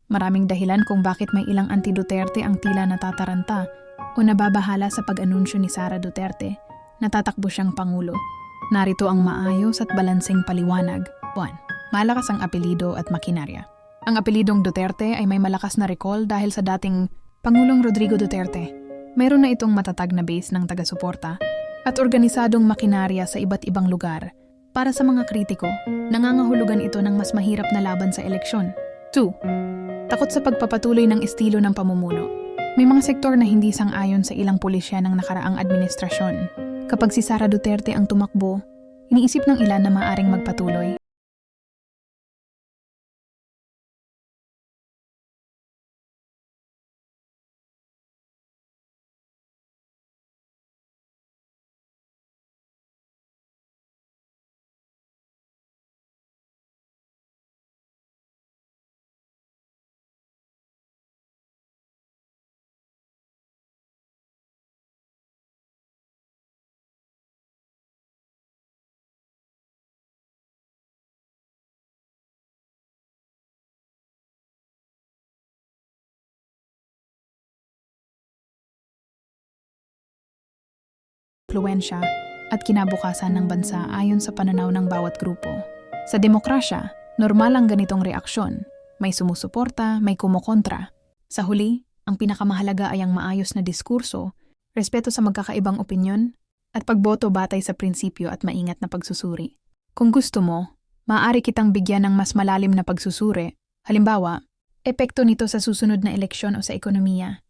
Maraming dahilan kung bakit may ilang anti-Duterte ang tila natataranta o nababahala sa pag-anunsyo ni Sara Duterte na tatakbo siyang Pangulo. Narito ang maayos at balanseng paliwanag. 1. Malakas ang apelido at makinarya. Ang apelidong Duterte ay may malakas na recall dahil sa dating Pangulong Rodrigo Duterte. Mayroon na itong matatag na base ng taga-suporta at organisadong makinarya sa iba't ibang lugar. Para sa mga kritiko, nangangahulugan ito ng mas mahirap na laban sa eleksyon. 2. Takot sa pagpapatuloy ng estilo ng pamumuno. May mga sektor na hindi sang-ayon sa ilang pulisya ng nakaraang administrasyon. Kapag si Sara Duterte ang tumakbo, iniisip ng ilan na maaaring magpatuloy. Impluwensya at kinabukasan ng bansa ayon sa pananaw ng bawat grupo. Sa demokrasya, normal ang ganitong reaksyon. May sumusuporta, may kumukontra. Sa huli, ang pinakamahalaga ay ang maayos na diskurso, respeto sa magkakaibang opinyon, at pagboto batay sa prinsipyo at maingat na pagsusuri. Kung gusto mo, maaari kitang bigyan ng mas malalim na pagsusuri. Halimbawa, epekto nito sa susunod na eleksyon o sa ekonomiya.